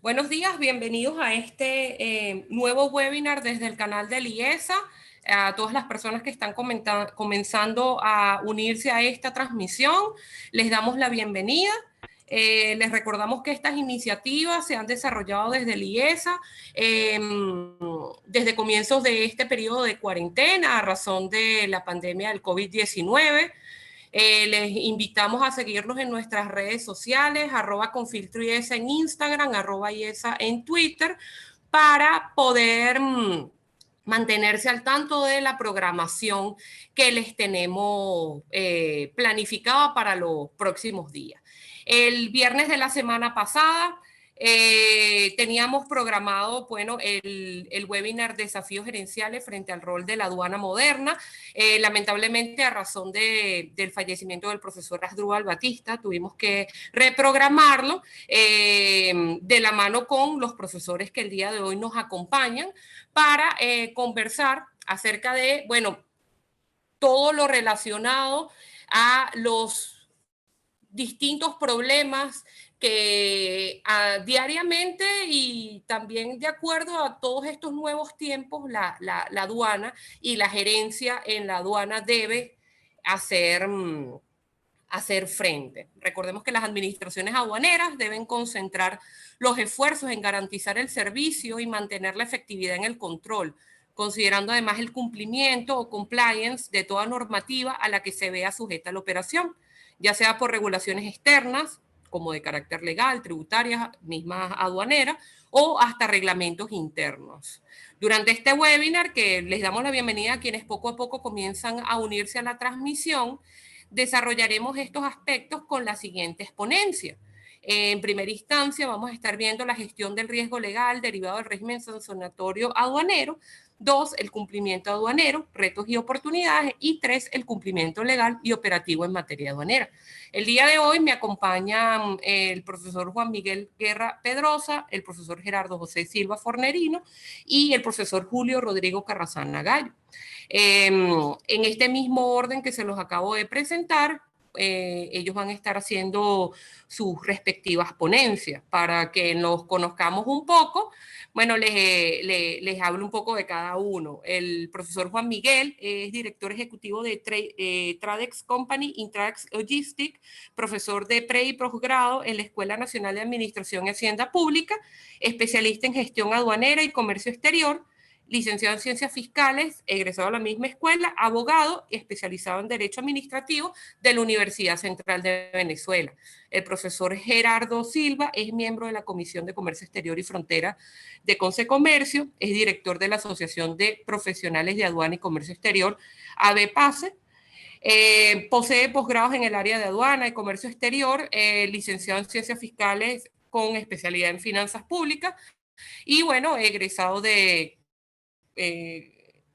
Buenos días, bienvenidos a este nuevo webinar desde el canal de IESA. A todas las personas que están comenzando a unirse a esta transmisión, les damos la bienvenida. Les recordamos que estas iniciativas se han desarrollado desde el IESA desde comienzos de este periodo de cuarentena a razón de la pandemia del COVID-19. Les invitamos a seguirnos en nuestras redes sociales, @confiltroiesa en Instagram, @iesa en Twitter, para poder mantenerse al tanto de la programación que les tenemos planificada para los próximos días. El viernes de la semana pasada teníamos programado, bueno, el webinar Desafíos Gerenciales frente al rol de la aduana moderna. Lamentablemente, a razón del fallecimiento del profesor Asdrúbal Batista, tuvimos que reprogramarlo de la mano con los profesores que el día de hoy nos acompañan para conversar acerca de, bueno, todo lo relacionado a los distintos problemas que diariamente y también de acuerdo a todos estos nuevos tiempos, la aduana y la gerencia en la aduana debe hacer frente. Recordemos que las administraciones aduaneras deben concentrar los esfuerzos en garantizar el servicio y mantener la efectividad en el control, considerando además el cumplimiento o compliance de toda normativa a la que se vea sujeta la operación, ya sea por regulaciones externas, como de carácter legal, tributarias, mismas aduaneras, o hasta reglamentos internos. Durante este webinar, que les damos la bienvenida a quienes poco a poco comienzan a unirse a la transmisión, desarrollaremos estos aspectos con las siguientes ponencias. En primera instancia, vamos a estar viendo la gestión del riesgo legal derivado del régimen sancionatorio aduanero. 2, el cumplimiento aduanero, retos y oportunidades. Y 3, el cumplimiento legal y operativo en materia aduanera. El día de hoy me acompañan el profesor Juan Miguel Guerra Pedrosa, el profesor Gerardo José Silva Fornerino y el profesor Julio Rodrigo Carrasana Gallo. En este mismo orden que se los acabo de presentar, ellos van a estar haciendo sus respectivas ponencias para que nos conozcamos un poco. Bueno, les hablo un poco de cada uno. El profesor Juan Miguel es director ejecutivo de Tradex Company, Intradex Logistics, profesor de pre y posgrado en la Escuela Nacional de Administración y Hacienda Pública, especialista en gestión aduanera y comercio exterior, licenciado en Ciencias Fiscales, egresado de la misma escuela, abogado y especializado en Derecho Administrativo de la Universidad Central de Venezuela. El profesor Gerardo Silva es miembro de la Comisión de Comercio Exterior y Frontera de Concecomercio, es director de la Asociación de Profesionales de Aduana y Comercio Exterior, ABPACE. Posee posgrados en el área de aduana y comercio exterior, licenciado en Ciencias Fiscales con especialidad en Finanzas Públicas y, bueno, egresado de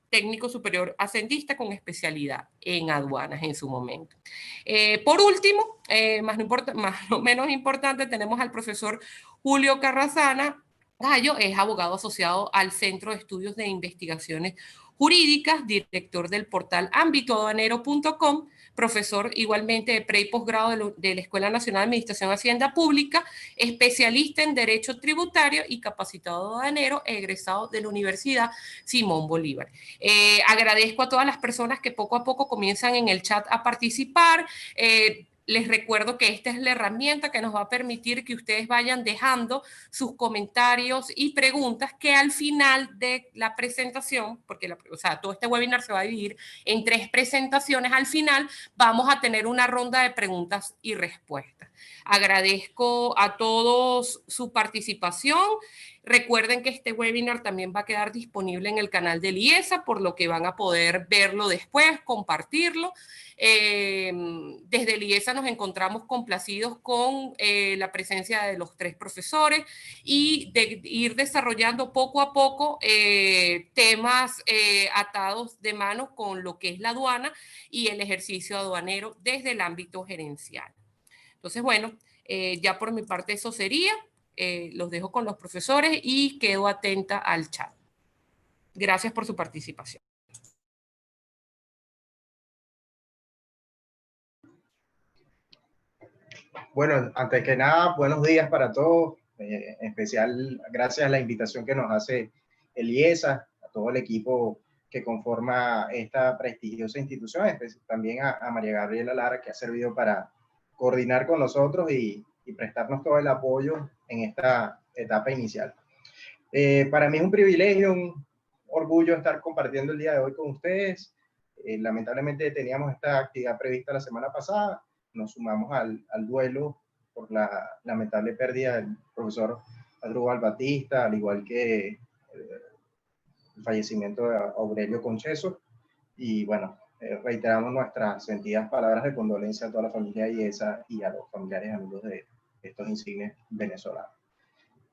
técnico superior hacendista con especialidad en aduanas en su momento. Por último, más no menos importante, tenemos al profesor Julio Carrasana Gallo, es abogado asociado al Centro de Estudios de Investigaciones Jurídicas, director del portal ámbitoaduanero.com, profesor igualmente de pre y posgrado de la Escuela Nacional de Administración de Hacienda Pública, especialista en Derecho Tributario y capacitado aduanero, egresado de la Universidad Simón Bolívar. Agradezco a todas las personas que poco a poco comienzan en el chat a participar. Les recuerdo que esta es la herramienta que nos va a permitir que ustedes vayan dejando sus comentarios y preguntas que al final de la presentación, porque todo este webinar se va a dividir en 3 presentaciones, al final vamos a tener una ronda de preguntas y respuestas. Agradezco a todos su participación. Recuerden que este webinar también va a quedar disponible en el canal de IESA, por lo que van a poder verlo después, compartirlo. Desde el IESA nos encontramos complacidos con la presencia de los 3 profesores y de ir desarrollando poco a poco temas atados de mano con lo que es la aduana y el ejercicio aduanero desde el ámbito gerencial. Entonces, bueno, ya por mi parte eso sería. Los dejo con los profesores y quedo atenta al chat. Gracias por su participación. Bueno, antes que nada, buenos días para todos. en especial gracias a la invitación que nos hace el IESA, a todo el equipo que conforma esta prestigiosa institución, también a María Gabriela Lara, que ha servido para coordinar con nosotros y prestarnos todo el apoyo en esta etapa inicial. Para mí es un privilegio, un orgullo estar compartiendo el día de hoy con ustedes. Lamentablemente teníamos esta actividad prevista la semana pasada, nos sumamos al duelo por la lamentable pérdida del profesor Adrúbal Batista, al igual que el fallecimiento de Aurelio Concheso, y bueno, reiteramos nuestras sentidas palabras de condolencia a toda la familia IESA y a los familiares y amigos de estos insignes venezolanos.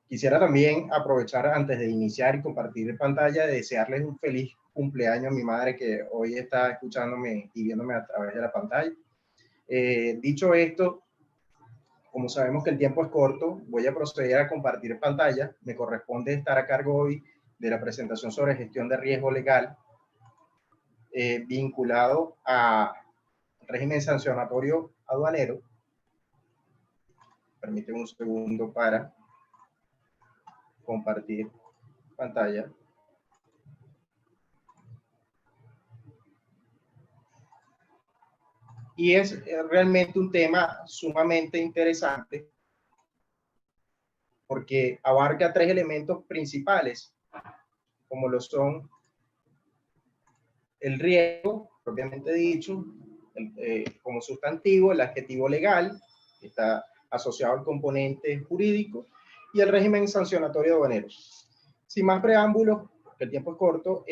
Quisiera también aprovechar antes de iniciar y compartir pantalla de desearles un feliz cumpleaños a mi madre, que hoy está escuchándome y viéndome a través de la pantalla. Dicho esto, como sabemos que el tiempo es corto, voy a proceder a compartir pantalla. Me corresponde estar a cargo hoy de la presentación sobre gestión de riesgo legal vinculado a régimen sancionatorio aduanero. Permíteme un segundo para compartir pantalla. Y es realmente un tema sumamente interesante porque abarca tres elementos principales, como lo son el riesgo, propiamente dicho, como sustantivo, el adjetivo legal, que está asociado al componente jurídico, y el régimen sancionatorio aduanero. Sin más preámbulos, porque el tiempo es corto,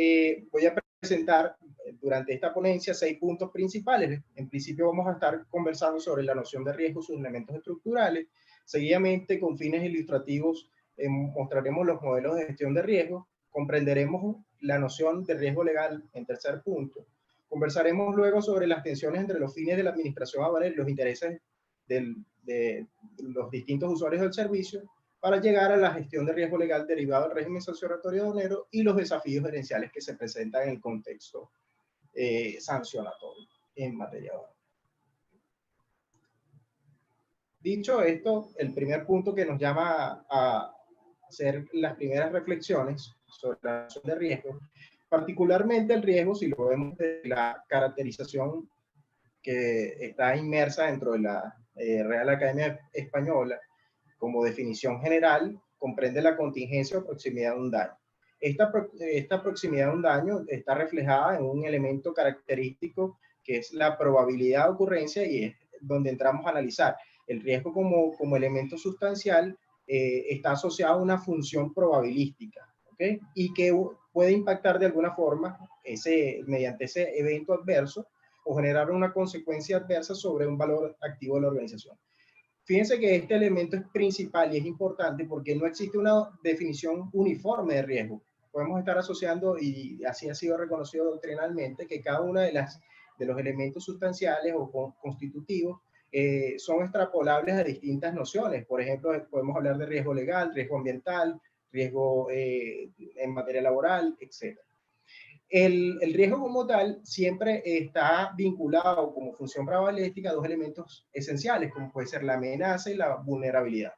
voy a presentar durante esta ponencia 6 puntos principales. En principio vamos a estar conversando sobre la noción de riesgo, sus elementos estructurales. Seguidamente, con fines ilustrativos, mostraremos los modelos de gestión de riesgo. Comprenderemos la noción de riesgo legal en tercer punto. Conversaremos luego sobre las tensiones entre los fines de la administración aduanera y los intereses de los distintos usuarios del servicio, para llegar a la gestión de riesgo legal derivado del régimen sancionatorio aduanero y los desafíos gerenciales que se presentan en el contexto sancionatorio en materia aduanera. Dicho esto, el primer punto que nos llama a hacer las primeras reflexiones sobre la noción de riesgo, particularmente el riesgo, si lo vemos de la caracterización que está inmersa dentro de la Real Academia Española, como definición general, comprende la contingencia o proximidad de un daño. Esta proximidad de un daño está reflejada en un elemento característico que es la probabilidad de ocurrencia, y es donde entramos a analizar el riesgo como elemento sustancial. Está asociado a una función probabilística, ¿okay? Y que puede impactar de alguna forma mediante ese evento adverso o generar una consecuencia adversa sobre un valor activo de la organización. Fíjense que este elemento es principal y es importante porque no existe una definición uniforme de riesgo. Podemos estar asociando, y así ha sido reconocido doctrinalmente, que cada uno de los elementos sustanciales o constitutivos son extrapolables a distintas nociones. Por ejemplo, podemos hablar de riesgo legal, riesgo ambiental, riesgo en materia laboral, etc. El riesgo como tal siempre está vinculado como función probabilística a dos elementos esenciales, como puede ser la amenaza y la vulnerabilidad.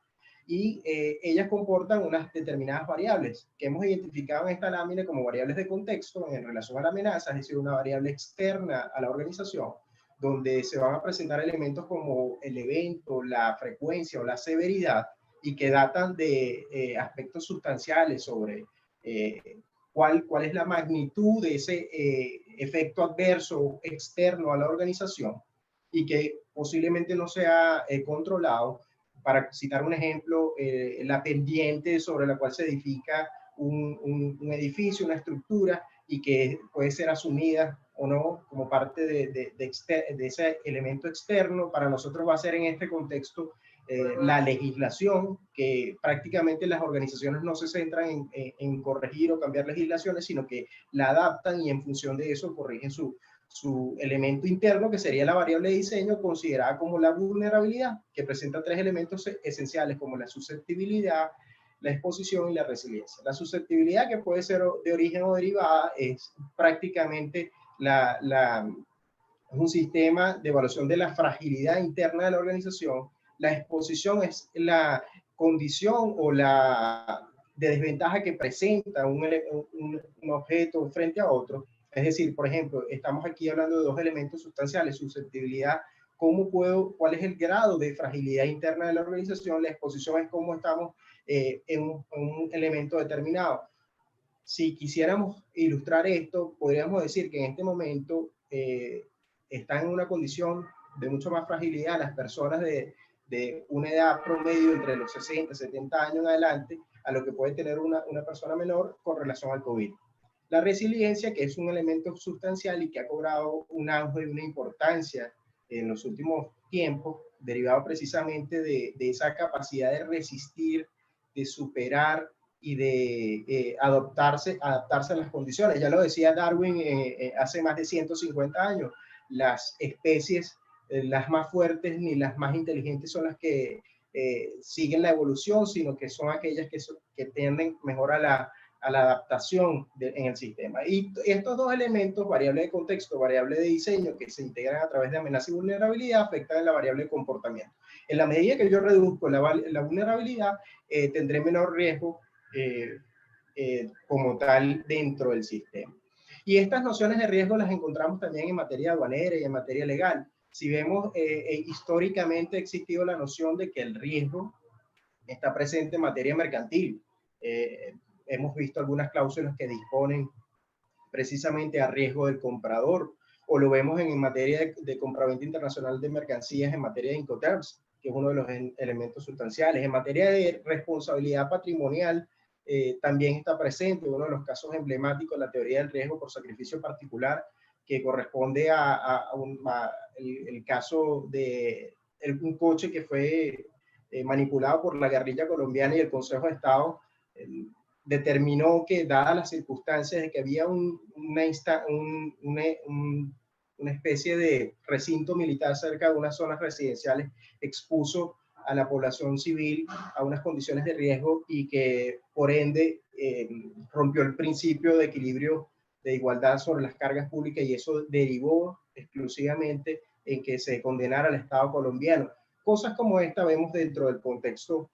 Y ellas comportan unas determinadas variables que hemos identificado en esta lámina como variables de contexto en relación a la amenaza, es decir, una variable externa a la organización, donde se van a presentar elementos como el evento, la frecuencia o la severidad, y que datan de aspectos sustanciales sobre cuál es la magnitud de ese efecto adverso externo a la organización y que posiblemente no sea controlado. Para citar un ejemplo, la pendiente sobre la cual se edifica un edificio, una estructura, y que puede ser asumida o no como parte de ese elemento externo, para nosotros va a ser en este contexto la legislación, que prácticamente las organizaciones no se centran en corregir o cambiar legislaciones, sino que la adaptan y en función de eso corrigen su elemento interno, que sería la variable de diseño, considerada como la vulnerabilidad, que presenta tres elementos esenciales como la susceptibilidad, la exposición y la resiliencia. La susceptibilidad, que puede ser de origen o derivada, es prácticamente un sistema de evaluación de la fragilidad interna de la organización. La exposición es la condición o la de desventaja que presenta un objeto frente a otro. Es decir, por ejemplo, estamos aquí hablando de dos elementos sustanciales, susceptibilidad, cuál es el grado de fragilidad interna de la organización, la exposición es cómo estamos en un elemento determinado. Si quisiéramos ilustrar esto, podríamos decir que en este momento están en una condición de mucho más fragilidad las personas de una edad promedio entre los 60 y 70 años en adelante a lo que puede tener una persona menor con relación al COVID. La resiliencia, que es un elemento sustancial y que ha cobrado un auge y una importancia en los últimos tiempos, derivado precisamente de esa capacidad de resistir, de superar y de adaptarse a las condiciones. Ya lo decía Darwin hace más de 150 años, las especies las más fuertes ni las más inteligentes son las que siguen la evolución, sino que son aquellas que tienden mejor a la adaptación en el sistema. Y estos dos elementos, variable de contexto, variable de diseño, que se integran a través de amenaza y vulnerabilidad, afectan la variable de comportamiento. En la medida que yo reduzco la vulnerabilidad, tendré menor riesgo como tal dentro del sistema. Y estas nociones de riesgo las encontramos también en materia aduanera y en materia legal. Si vemos, históricamente ha existido la noción de que el riesgo está presente en materia mercantil. Hemos visto algunas cláusulas que disponen precisamente a riesgo del comprador, o lo vemos en materia de compraventa internacional de mercancías en materia de Incoterms, que es uno de los elementos sustanciales. En materia de responsabilidad patrimonial, también está presente uno de los casos emblemáticos, la teoría del riesgo por sacrificio particular, que corresponde el caso de un coche que fue manipulado por la guerrilla colombiana, y el Consejo de Estado determinó que, dadas las circunstancias de que había una especie de recinto militar cerca de unas zonas residenciales, expuso a la población civil a unas condiciones de riesgo, y que por ende rompió el principio de equilibrio de igualdad sobre las cargas públicas, y eso derivó exclusivamente en que se condenara al Estado colombiano. Cosas como esta vemos dentro del contexto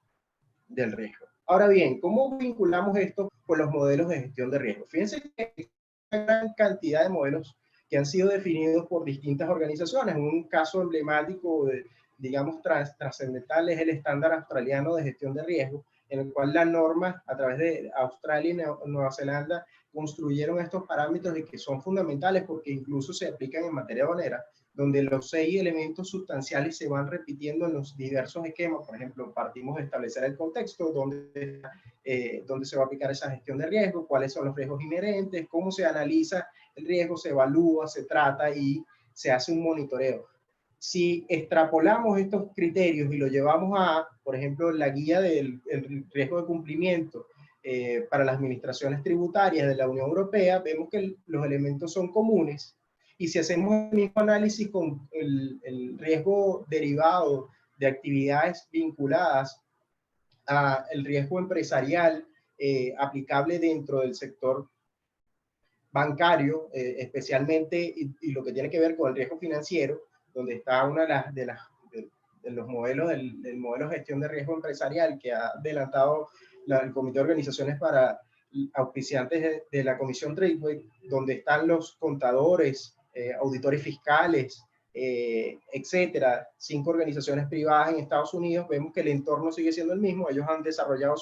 del riesgo. Ahora bien, ¿cómo vinculamos esto con los modelos de gestión de riesgo? Fíjense que hay una gran cantidad de modelos que han sido definidos por distintas organizaciones. Un caso emblemático, digamos, trascendental es el estándar australiano de gestión de riesgo, en el cual las normas a través de Australia y Nueva Zelanda construyeron estos parámetros y que son fundamentales porque incluso se aplican en materia aduanera, donde los 6 elementos sustanciales se van repitiendo en los diversos esquemas. Por ejemplo, partimos de establecer el contexto, donde se va a aplicar esa gestión de riesgo, cuáles son los riesgos inherentes, cómo se analiza el riesgo, se evalúa, se trata y se hace un monitoreo. Si extrapolamos estos criterios y lo llevamos a, por ejemplo, la guía del riesgo de cumplimiento para las administraciones tributarias de la Unión Europea, vemos que los elementos son comunes. Y si hacemos el mismo análisis con el riesgo derivado de actividades vinculadas al riesgo empresarial aplicable dentro del sector bancario, especialmente, y lo que tiene que ver con el riesgo financiero, donde está una de los modelos del modelo de gestión de riesgo empresarial que ha adelantado el Comité de Organizaciones para Auspiciantes de la Comisión Tradeway, donde están los contadores, auditores fiscales, etcétera, 5 organizaciones privadas en Estados Unidos. Vemos que el entorno sigue siendo el mismo. Ellos han desarrollado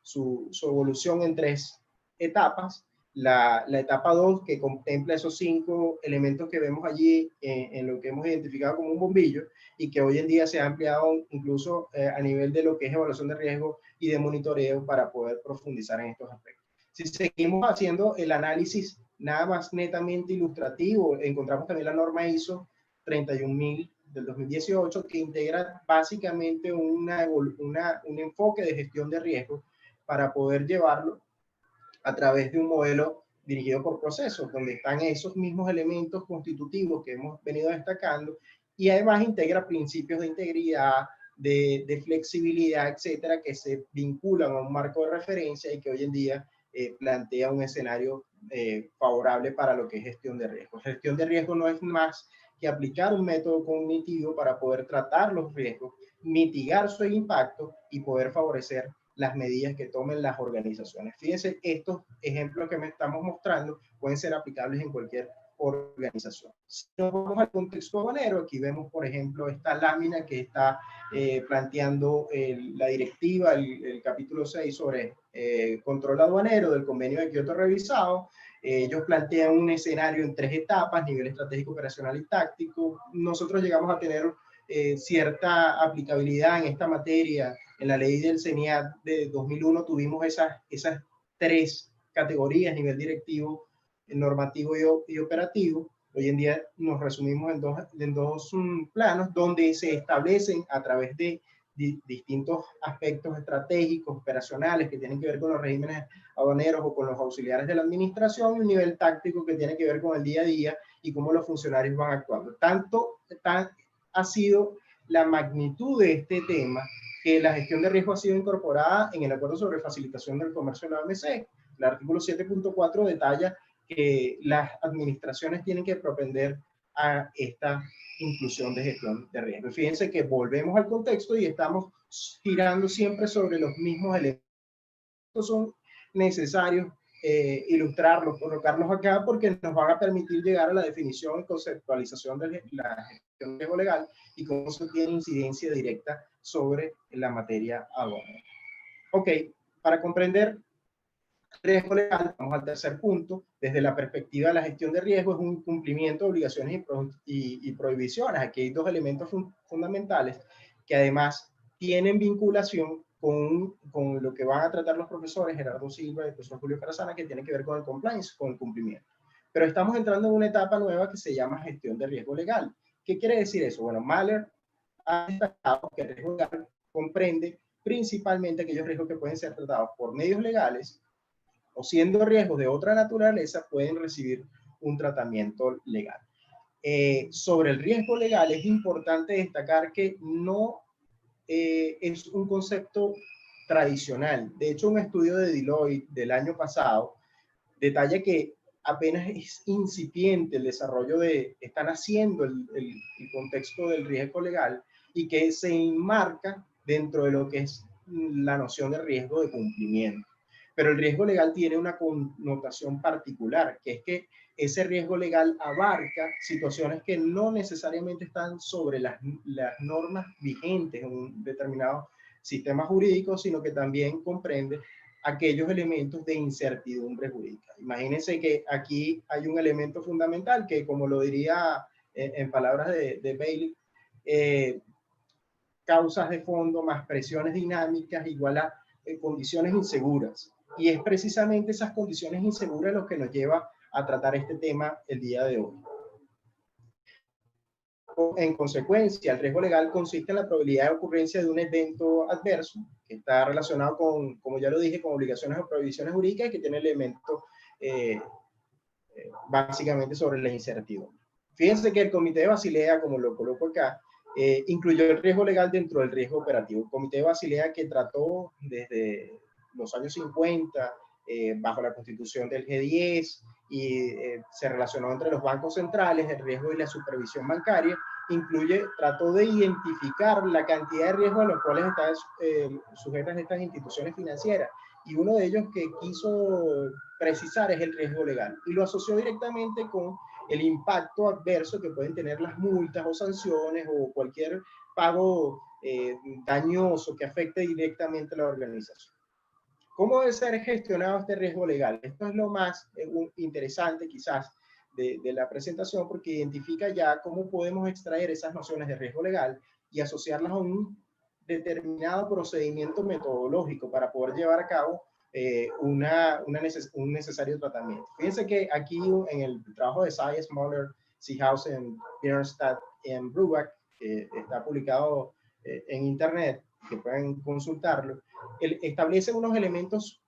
su evolución en 3 etapas. La etapa 2, que contempla esos 5 elementos que vemos allí en lo que hemos identificado como un bombillo, y que hoy en día se ha ampliado incluso a nivel de lo que es evaluación de riesgo y de monitoreo para poder profundizar en estos aspectos. Si seguimos haciendo el análisis nada más netamente ilustrativo, encontramos también la norma ISO 31000 del 2018, que integra básicamente un enfoque de gestión de riesgo para poder llevarlo a través de un modelo dirigido por procesos, donde están esos mismos elementos constitutivos que hemos venido destacando, y además integra principios de integridad, de flexibilidad, etcétera, que se vinculan a un marco de referencia y que hoy en día plantea un escenario favorable para lo que es gestión de riesgo. Gestión de riesgo no es más que aplicar un método cognitivo para poder tratar los riesgos, mitigar su impacto y poder favorecer las medidas que tomen las organizaciones. Fíjense, estos ejemplos que me estamos mostrando pueden ser aplicables en cualquier organización. Si nos vamos al contexto aduanero, aquí vemos, por ejemplo, esta lámina que está planteando la directiva, el capítulo 6 sobre control aduanero del convenio de Kioto revisado. Ellos plantean un escenario en 3 etapas: nivel estratégico, operacional y táctico. Nosotros llegamos a tener cierta aplicabilidad en esta materia. En la ley del CENIAT de 2001 tuvimos esas 3 categorías: nivel directivo, normativo y operativo. Hoy en día nos resumimos en dos planos donde se establecen a través de distintos aspectos estratégicos, operacionales, que tienen que ver con los regímenes aduaneros o con los auxiliares de la administración, y un nivel táctico que tiene que ver con el día a día y cómo los funcionarios van actuando. Tan ha sido la magnitud de este tema que la gestión de riesgo ha sido incorporada en el Acuerdo sobre Facilitación del Comercio de la OMC. El artículo 7.4 detalla que las administraciones tienen que propender a esta inclusión de gestión de riesgo. Fíjense que volvemos al contexto y estamos girando siempre sobre los mismos elementos. Son necesarios ilustrarlos, colocarlos acá, porque nos van a permitir llegar a la definición y conceptualización de la gestión de riesgo legal y cómo eso tiene incidencia directa sobre la materia aduanera. Ok, para comprender riesgo legal, vamos al tercer punto. Desde la perspectiva de la gestión de riesgo, es un cumplimiento de obligaciones y prohibiciones. Aquí hay 2 elementos fundamentales que además tienen vinculación con lo que van a tratar los profesores Gerardo Silva y el profesor Julio Carazana, que tiene que ver con el compliance, con el cumplimiento. Pero estamos entrando en una etapa nueva que se llama gestión de riesgo legal. ¿Qué quiere decir eso? Bueno, Mahler ha destacado que el riesgo legal comprende principalmente aquellos riesgos que pueden ser tratados por medios legales o, siendo riesgos de otra naturaleza, pueden recibir un tratamiento legal. Sobre el riesgo legal es importante destacar que no es un concepto tradicional. De hecho, un estudio de Deloitte del año pasado detalla que apenas es incipiente el desarrollo están haciendo el contexto del riesgo legal, y que se enmarca dentro de lo que es la noción de riesgo de cumplimiento. Pero el riesgo legal tiene una connotación particular, que es que ese riesgo legal abarca situaciones que no necesariamente están sobre las normas vigentes en un determinado sistema jurídico, sino que también comprende aquellos elementos de incertidumbre jurídica. Imagínense que aquí hay un elemento fundamental que, como lo diría en palabras de Bailey, causas de fondo más presiones dinámicas igual a condiciones inseguras. Y es precisamente esas condiciones inseguras lo que nos lleva a tratar este tema el día de hoy. En consecuencia, el riesgo legal consiste en la probabilidad de ocurrencia de un evento adverso que está relacionado con, como ya lo dije, con obligaciones o prohibiciones jurídicas, y que tiene elementos básicamente sobre la incertidumbre. Fíjense que el Comité de Basilea, como lo coloco acá, incluyó el riesgo legal dentro del riesgo operativo. El Comité de Basilea, que trató desde los años 50, bajo la constitución del G10, y se relacionó entre los bancos centrales, el riesgo y la supervisión bancaria, trató de identificar la cantidad de riesgos a los cuales están sujetas estas instituciones financieras, y uno de ellos que quiso precisar es el riesgo legal, y lo asoció directamente con el impacto adverso que pueden tener las multas o sanciones o cualquier pago dañoso que afecte directamente a la organización. ¿Cómo debe ser gestionado este riesgo legal? Esto es lo más interesante quizás de la presentación, porque identifica ya cómo podemos extraer esas nociones de riesgo legal y asociarlas a un determinado procedimiento metodológico para poder llevar a cabo un necesario tratamiento. Fíjense que aquí en el trabajo de Zayas, Mahler, Seehausen, Bernstadt y Bruback, que está publicado en internet, que pueden consultarlo, establece unos elementos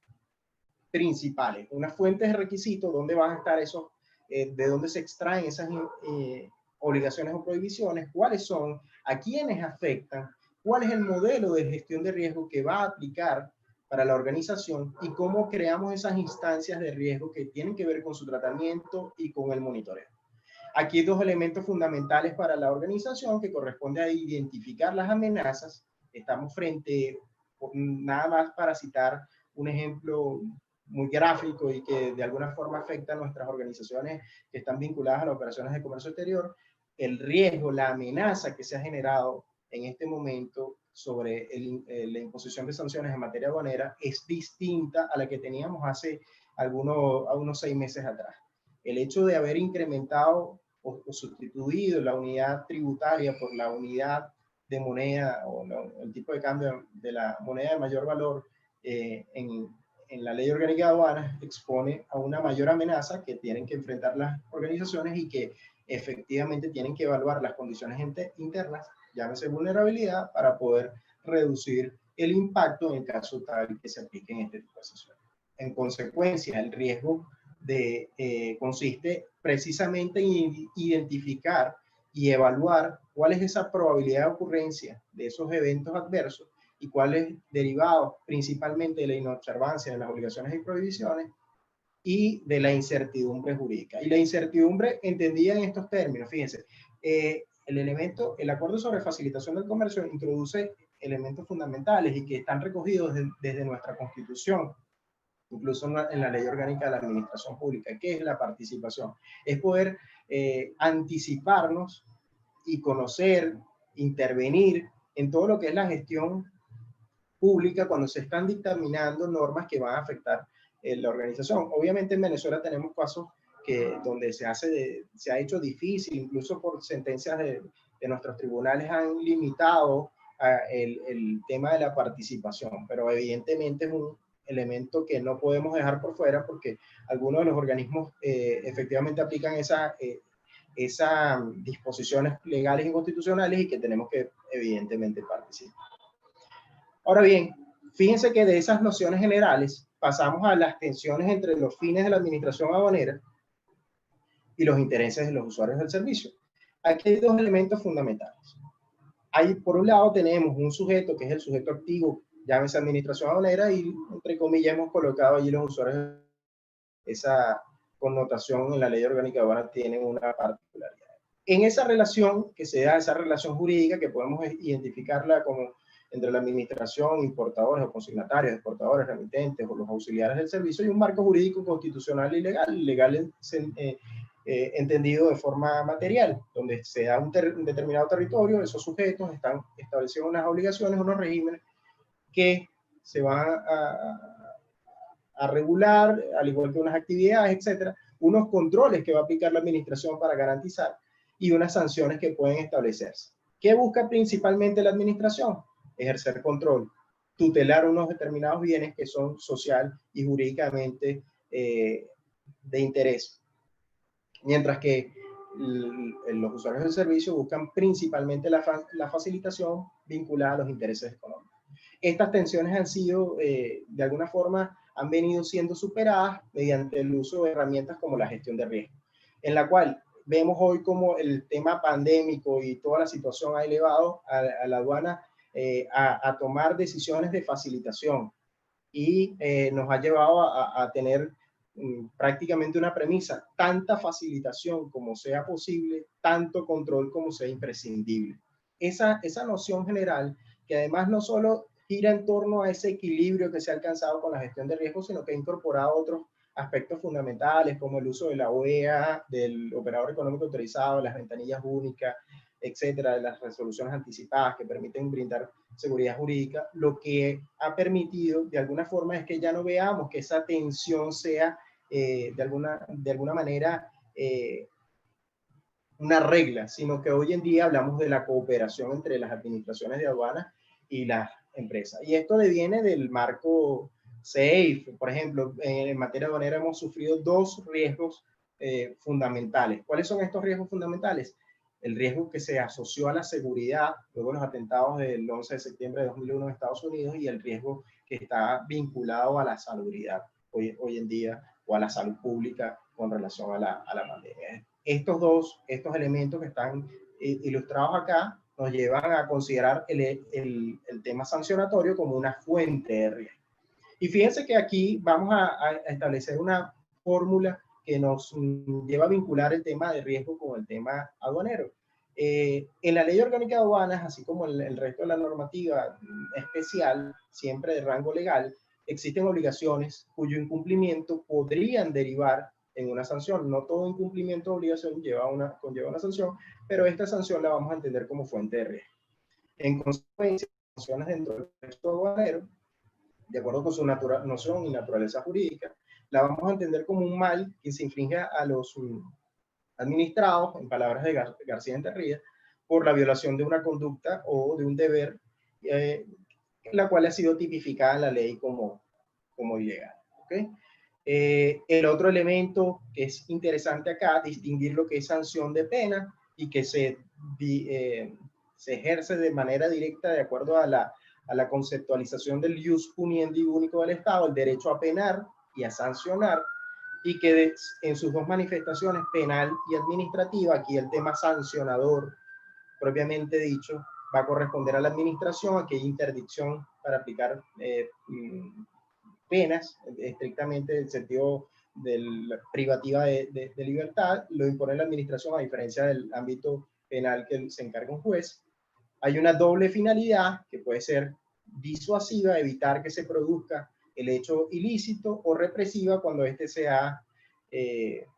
principales, unas fuentes de requisitos, dónde van a estar esos, de dónde se extraen esas obligaciones o prohibiciones, cuáles son, a quiénes afectan, cuál es el modelo de gestión de riesgo que va a aplicar para la organización, y cómo creamos esas instancias de riesgo que tienen que ver con su tratamiento y con el monitoreo. Aquí hay dos elementos fundamentales para la organización que corresponde a identificar las amenazas. Estamos frente, nada más para citar un ejemplo muy gráfico y que de alguna forma afecta a nuestras organizaciones que están vinculadas a las operaciones de comercio exterior, el riesgo, la amenaza que se ha generado en este momento sobre la imposición de sanciones en materia aduanera es distinta a la que teníamos hace unos 6 meses atrás. El hecho de haber incrementado o sustituido la unidad tributaria por la unidad de moneda o el tipo de cambio de la moneda de mayor valor en la ley orgánica de aduanas expone a una mayor amenaza que tienen que enfrentar las organizaciones y que efectivamente tienen que evaluar las condiciones internas, llámese vulnerabilidad, para poder reducir el impacto en el caso tal que se aplique en este tipo de sanciones. En consecuencia, el riesgo consiste precisamente en identificar y evaluar cuál es esa probabilidad de ocurrencia de esos eventos adversos y cuáles derivados principalmente de la inobservancia de las obligaciones y prohibiciones y de la incertidumbre jurídica. Y la incertidumbre entendida en estos términos, fíjense, el acuerdo sobre facilitación del comercio introduce elementos fundamentales y que están recogidos desde nuestra Constitución, incluso en la ley orgánica de la administración pública. ¿Qué es la participación? Es poder anticiparnos y conocer, intervenir en todo lo que es la gestión pública cuando se están dictaminando normas que van a afectar la organización. Obviamente en Venezuela tenemos casos donde se ha hecho difícil, incluso por sentencias de nuestros tribunales han limitado el tema de la participación, pero evidentemente es un elemento que no podemos dejar por fuera porque algunos de los organismos efectivamente aplican esas disposiciones legales y constitucionales y que tenemos que evidentemente participar. Ahora bien, fíjense que de esas nociones generales pasamos a las tensiones entre los fines de la administración aduanera y los intereses de los usuarios del servicio. Aquí hay dos elementos fundamentales. Por un lado tenemos un sujeto que es el sujeto activo, llámese administración aduanera, y entre comillas hemos colocado allí los usuarios. Esa connotación en la ley orgánica de aduanas tiene una particularidad. En esa relación que se da, esa relación jurídica que podemos identificarla como entre la administración, importadores o consignatarios, exportadores, remitentes o los auxiliares del servicio, y un marco jurídico constitucional y legal entendido de forma material, donde se da un determinado territorio, esos sujetos están establecidos unas obligaciones, unos regímenes que se van a regular, al igual que unas actividades, etcétera, unos controles que va a aplicar la administración para garantizar y unas sanciones que pueden establecerse. ¿Qué busca principalmente la administración? Ejercer control, tutelar unos determinados bienes que son social y jurídicamente de interés. Mientras que los usuarios del servicio buscan principalmente la facilitación vinculada a los intereses económicos. Estas tensiones han sido, de alguna forma, han venido siendo superadas mediante el uso de herramientas como la gestión de riesgo, en la cual vemos hoy como el tema pandémico y toda la situación ha elevado a la aduana a tomar decisiones de facilitación y nos ha llevado a tener prácticamente una premisa: tanta facilitación como sea posible, tanto control como sea imprescindible. Esa noción general, que además no solo gira en torno a ese equilibrio que se ha alcanzado con la gestión de riesgos, sino que ha incorporado otros aspectos fundamentales como el uso de la OEA, del operador económico autorizado, las ventanillas únicas, etcétera, de las resoluciones anticipadas que permiten brindar seguridad jurídica. Lo que ha permitido de alguna forma es que ya no veamos que esa tensión sea de alguna manera una regla, sino que hoy en día hablamos de la cooperación entre las administraciones de aduanas y las empresas. Y esto deviene del marco SAFE. Por ejemplo, en materia aduanera hemos sufrido dos riesgos fundamentales. ¿Cuáles son estos riesgos fundamentales? El riesgo que se asoció a la seguridad luego de los atentados del 11 de septiembre de 2001 en Estados Unidos, y el riesgo que está vinculado a la salubridad hoy en día, o a la salud pública con relación a la pandemia. Estos elementos que están ilustrados acá nos llevan a considerar el tema sancionatorio como una fuente de riesgo. Y fíjense que aquí vamos a establecer una fórmula que nos lleva a vincular el tema de riesgo con el tema aduanero. En la Ley Orgánica de Aduanas, así como en el resto de la normativa especial, siempre de rango legal, existen obligaciones cuyo incumplimiento podrían derivar en una sanción. No todo incumplimiento de obligación conlleva una sanción, pero esta sanción la vamos a entender como fuente de riesgo. En consecuencia, las sanciones dentro del texto aduanero, de acuerdo con su noción y naturaleza jurídica, la vamos a entender como un mal que se inflige a los administrados, en palabras de García Enterría, por la violación de una conducta o de un deber, la cual ha sido tipificada en la ley como ilegal. ¿Okay? El otro elemento que es interesante acá, distinguir lo que es sanción de pena y que se ejerce de manera directa de acuerdo a la conceptualización del ius puniendi único del Estado, el derecho a penar y a sancionar, y que en sus dos manifestaciones, penal y administrativa, aquí el tema sancionador propiamente dicho va a corresponder a la administración, aquí hay interdicción para aplicar penas, estrictamente en el sentido de la privativa de libertad, lo impone la administración a diferencia del ámbito penal que se encarga un juez. Hay una doble finalidad que puede ser disuasiva, evitar que se produzca el hecho ilícito, o represiva cuando éste se ha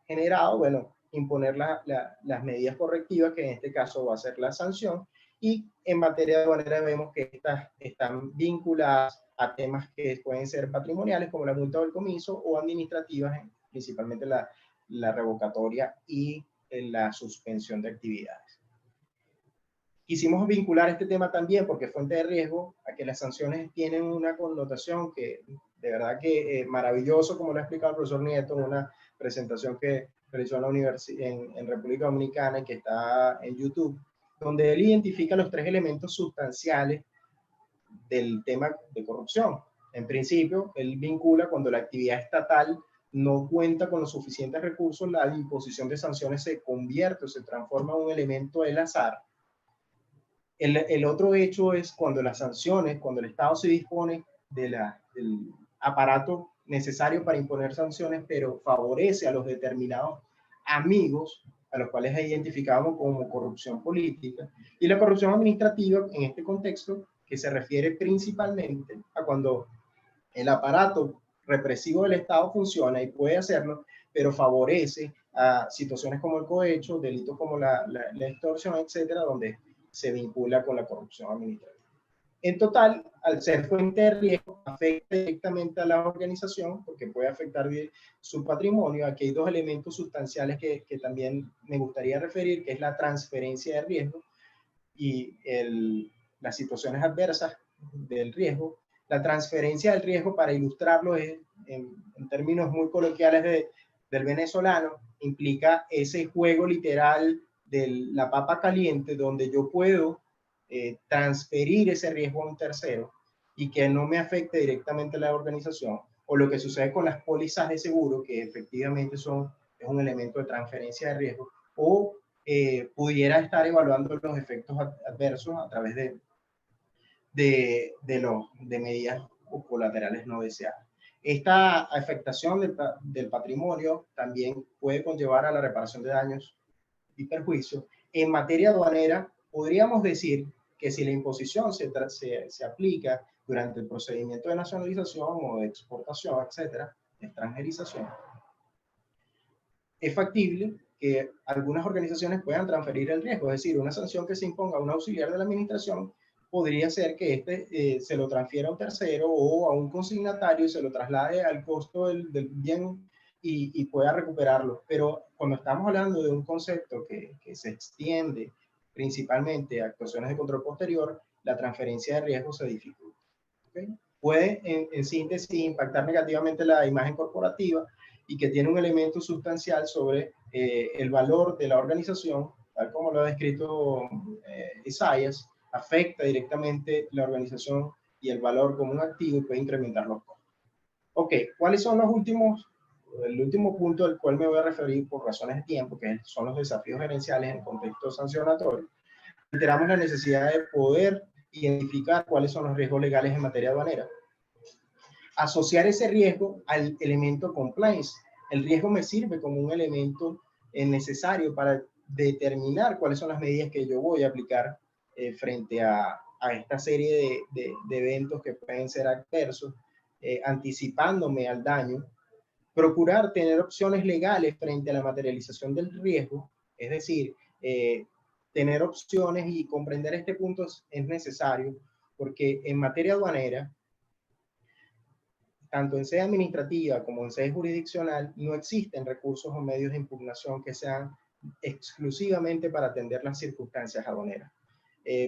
generado, bueno, imponer las medidas correctivas, que en este caso va a ser la sanción. Y en materia de aduanera vemos que estas están vinculadas a temas que pueden ser patrimoniales, como la multa o el comiso, o administrativas, principalmente la revocatoria y la suspensión de actividades. Quisimos vincular este tema también porque fuente de riesgo a que las sanciones tienen una connotación que de verdad que maravilloso, como lo ha explicado el profesor Nieto en una presentación que realizó en República Dominicana y que está en YouTube, donde él identifica los 3 elementos sustanciales del tema de corrupción. En principio, él vincula cuando la actividad estatal no cuenta con los suficientes recursos, la imposición de sanciones se convierte o se transforma en un elemento del azar. El otro hecho es cuando las sanciones, cuando el Estado se dispone del aparato necesario para imponer sanciones, pero favorece a los determinados amigos, a los cuales identificamos como corrupción política, y la corrupción administrativa en este contexto, que se refiere principalmente a cuando el aparato represivo del Estado funciona y puede hacerlo, pero favorece a situaciones como el cohecho, delitos como la extorsión, etcétera, donde se vincula con la corrupción administrativa. En total, al ser fuente de riesgo, afecta directamente a la organización porque puede afectar su patrimonio. Aquí hay 2 elementos sustanciales que también me gustaría referir, que es la transferencia de riesgo y las situaciones adversas del riesgo. La transferencia del riesgo, para ilustrarlo, es, en términos muy coloquiales del venezolano, implica ese juego literal de la papa caliente, donde yo puedo transferir ese riesgo a un tercero y que no me afecte directamente a la organización, o lo que sucede con las pólizas de seguro, que efectivamente es un elemento de transferencia de riesgo, o pudiera estar evaluando los efectos adversos a través de medidas colaterales no deseadas. Esta afectación del patrimonio también puede conllevar a la reparación de daños y perjuicios. En materia aduanera, podríamos decir que si la imposición se aplica durante el procedimiento de nacionalización o de exportación, etcétera, de extranjerización, es factible que algunas organizaciones puedan transferir el riesgo, es decir, una sanción que se imponga a un auxiliar de la administración podría ser que este se lo transfiera a un tercero o a un consignatario y se lo traslade al costo del bien y pueda recuperarlo. Pero cuando estamos hablando de un concepto que se extiende principalmente a actuaciones de control posterior, la transferencia de riesgo se dificulta. ¿Okay? Puede, en síntesis, impactar negativamente la imagen corporativa y que tiene un elemento sustancial sobre el valor de la organización, tal como lo ha descrito Isaías, afecta directamente la organización y el valor como un activo y puede incrementar los costos. Ok, ¿cuáles son el último punto al cual me voy a referir por razones de tiempo, que son los desafíos gerenciales en el contexto sancionatorio? Reiteramos la necesidad de poder identificar cuáles son los riesgos legales en materia aduanera. Asociar ese riesgo al elemento compliance. el riesgo me sirve como un elemento necesario para determinar cuáles son las medidas que yo voy a aplicar frente a esta serie de eventos que pueden ser adversos, anticipándome al daño. Procurar tener opciones legales frente a la materialización del riesgo, es decir, tener opciones, y comprender este punto es necesario, porque en materia aduanera, tanto en sede administrativa como en sede jurisdiccional, no existen recursos o medios de impugnación que sean exclusivamente para atender las circunstancias aduaneras.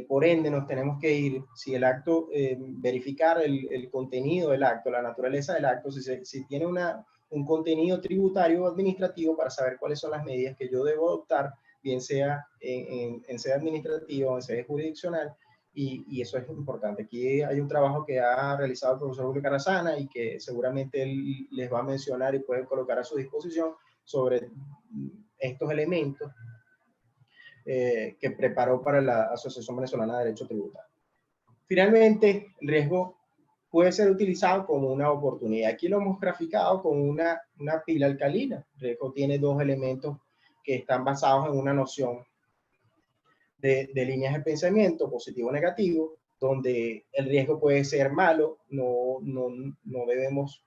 Por ende, nos tenemos que ir, si el acto, verificar el contenido del acto, la naturaleza del acto, si tiene un contenido tributario o administrativo, para saber cuáles son las medidas que yo debo adoptar, bien sea en sede administrativa o en sede jurisdiccional, y eso es importante. Aquí hay un trabajo que ha realizado el profesor Julio Carasana y que seguramente él les va a mencionar y puede colocar a su disposición sobre estos elementos que preparó para la Asociación Venezolana de Derecho Tributario. Finalmente, el riesgo puede ser utilizado como una oportunidad. Aquí lo hemos graficado con una pila alcalina. El riesgo tiene dos elementos que están basados en una noción de líneas de pensamiento, positivo o negativo, donde el riesgo puede ser malo, no debemos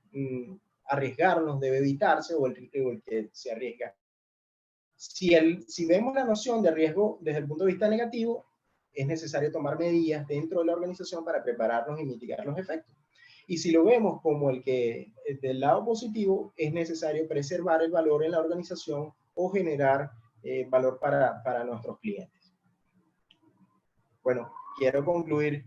arriesgarnos, debe evitarse, o el que se arriesga. Si vemos la noción de riesgo desde el punto de vista negativo, es necesario tomar medidas dentro de la organización para prepararnos y mitigar los efectos. Y si lo vemos como del lado positivo, es necesario preservar el valor en la organización o generar valor para nuestros clientes. Bueno, quiero concluir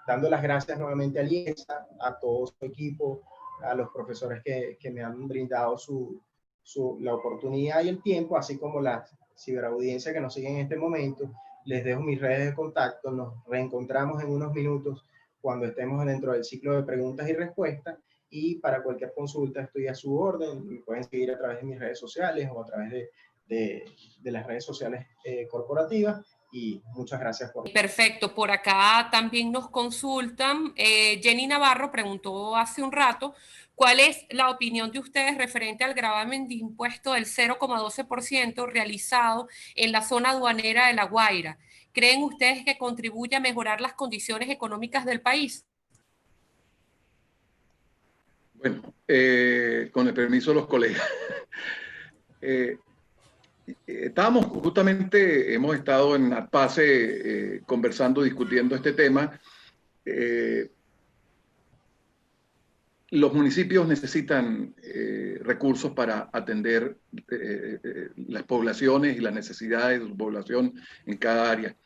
dando las gracias nuevamente a Liesa, a todo su equipo, a los profesores que me han brindado la oportunidad y el tiempo, así como la ciberaudiencia que nos sigue en este momento. Les dejo mis redes de contacto. Nos reencontramos en unos minutos cuando estemos dentro del ciclo de preguntas y respuestas, y para cualquier consulta estoy a su orden. Me pueden seguir a través de mis redes sociales o a través de las redes sociales corporativas. Y muchas gracias por... Perfecto, por acá también nos consultan. Jenny Navarro preguntó hace un rato, ¿cuál es la opinión de ustedes referente al gravamen de impuesto del 0,12% realizado en la zona aduanera de La Guaira? ¿Creen ustedes que contribuye a mejorar las condiciones económicas del país? Bueno, con el permiso de los colegas. Estábamos justamente, hemos estado en ADPACE conversando, discutiendo este tema. Los municipios necesitan recursos para atender las poblaciones y las necesidades de su población en cada área.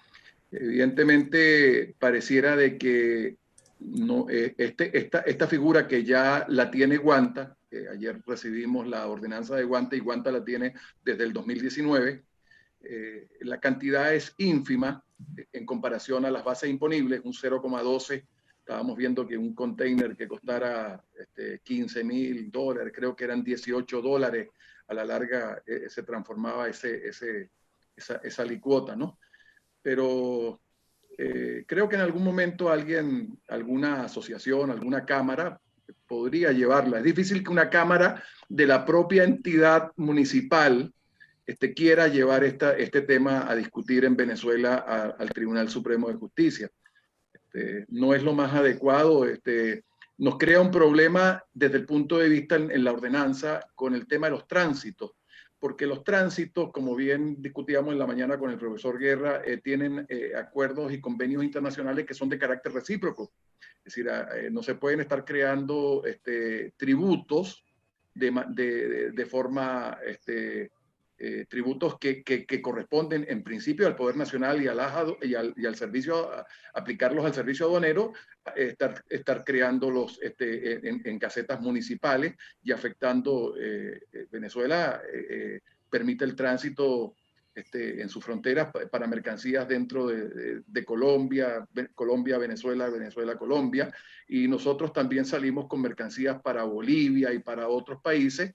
Evidentemente, pareciera de que no, esta figura que ya la tiene Guanta, ayer recibimos la ordenanza de Guanta y Guanta la tiene desde el 2019, la cantidad es ínfima en comparación a las bases imponibles, un 0,12. Estábamos viendo que un container que costara $15.000, creo que eran $18, a la larga se transformaba esa alicuota, ¿no? Pero creo que en algún momento alguna asociación, alguna cámara podría llevarla. Es difícil que una cámara de la propia entidad municipal quiera llevar este tema a discutir en Venezuela al Tribunal Supremo de Justicia. No es lo más adecuado. Nos crea un problema desde el punto de vista en la ordenanza con el tema de los tránsitos, porque los tránsitos, como bien discutíamos en la mañana con el profesor Guerra, tienen acuerdos y convenios internacionales que son de carácter recíproco. Es decir, no se pueden estar creando tributos de forma, tributos que corresponden en principio al Poder Nacional y al servicio, aplicarlos al servicio aduanero, estar creándolos en casetas municipales y afectando. Venezuela permite el tránsito en sus fronteras para mercancías dentro de Colombia, Venezuela, Colombia, y nosotros también salimos con mercancías para Bolivia y para otros países.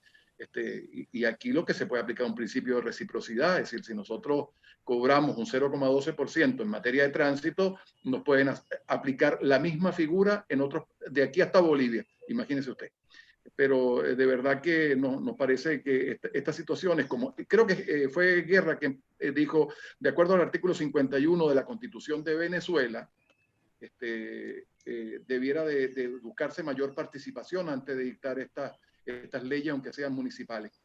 Y aquí lo que se puede aplicar es un principio de reciprocidad, es decir, si nosotros cobramos un 0,12% en materia de tránsito, nos pueden aplicar la misma figura en otros, de aquí hasta Bolivia, imagínese usted. pero de verdad que nos parece que estas situaciones, como creo que fue Guerra quien dijo, de acuerdo al artículo 51 de la Constitución de Venezuela, debiera de buscarse mayor participación antes de dictar estas leyes, aunque sean municipales.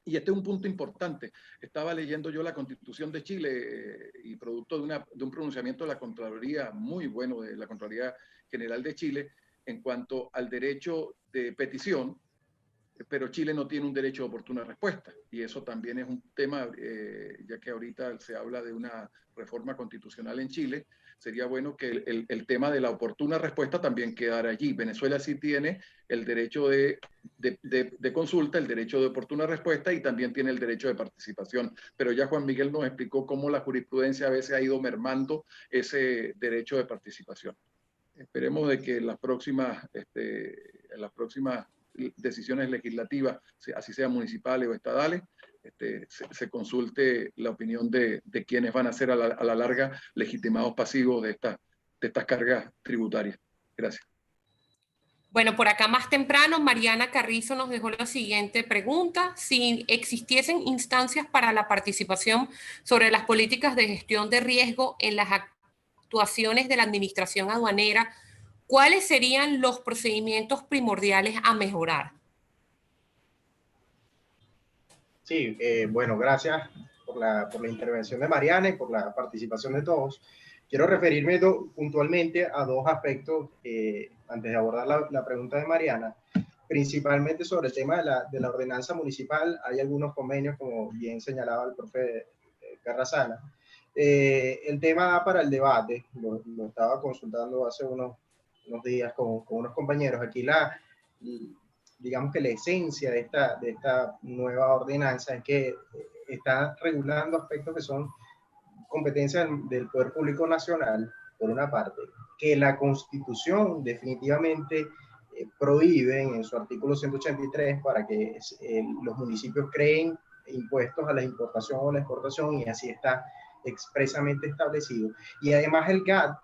Y este es un punto importante. Estaba leyendo yo la Constitución de Chile y producto de un pronunciamiento de la Contraloría muy bueno, de la Contraloría General de Chile, en cuanto al derecho de petición, pero Chile no tiene un derecho de oportuna respuesta. Y eso también es un tema, ya que ahorita se habla de una reforma constitucional en Chile, sería bueno que el tema de la oportuna respuesta también quedara allí. Venezuela sí tiene el derecho de consulta, el derecho de oportuna respuesta y también tiene el derecho de participación. Pero ya Juan Miguel nos explicó cómo la jurisprudencia a veces ha ido mermando ese derecho de participación. Esperemos de que en las próximas decisiones legislativas, así sean municipales o estadales, se consulte la opinión de quienes van a ser a la larga legitimados pasivos de estas cargas tributarias. Gracias. Bueno, por acá más temprano, Mariana Carrizo nos dejó la siguiente pregunta. Si existiesen instancias para la participación sobre las políticas de gestión de riesgo en las actuaciones de la administración aduanera, ¿cuáles serían los procedimientos primordiales a mejorar? Sí, bueno, gracias por la intervención de Mariana y por la participación de todos. Quiero referirme puntualmente a dos aspectos antes de abordar la pregunta de Mariana, principalmente sobre el tema de la ordenanza municipal. Hay algunos convenios, como bien señalaba el profe Carrasana. El tema da para el debate, lo estaba consultando hace unos días con unos compañeros. Aquí digamos que la esencia de esta nueva ordenanza es que está regulando aspectos que son competencias del Poder Público Nacional, por una parte, que la Constitución definitivamente prohíbe en su artículo 183 para que los municipios creen impuestos a la importación o la exportación, y así está expresamente establecido. Y además el GATT,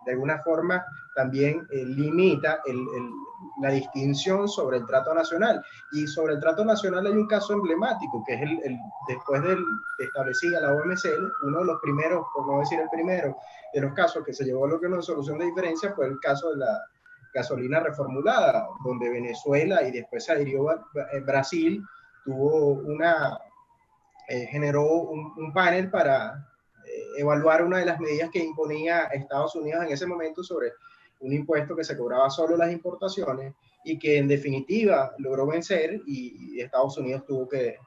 de alguna forma, también limita la distinción sobre el trato nacional. Y sobre el trato nacional hay un caso emblemático, que es después de establecida la OMC, uno de los primeros, por no decir el primero, de los casos que se llevó a lo que es una solución de diferencia fue el caso de la gasolina reformulada, donde Venezuela y después se adhirió Brasil, generó un panel para evaluar una de las medidas que imponía Estados Unidos en ese momento sobre un impuesto que se cobraba solo las importaciones y que en definitiva logró vencer, y Estados Unidos tuvo que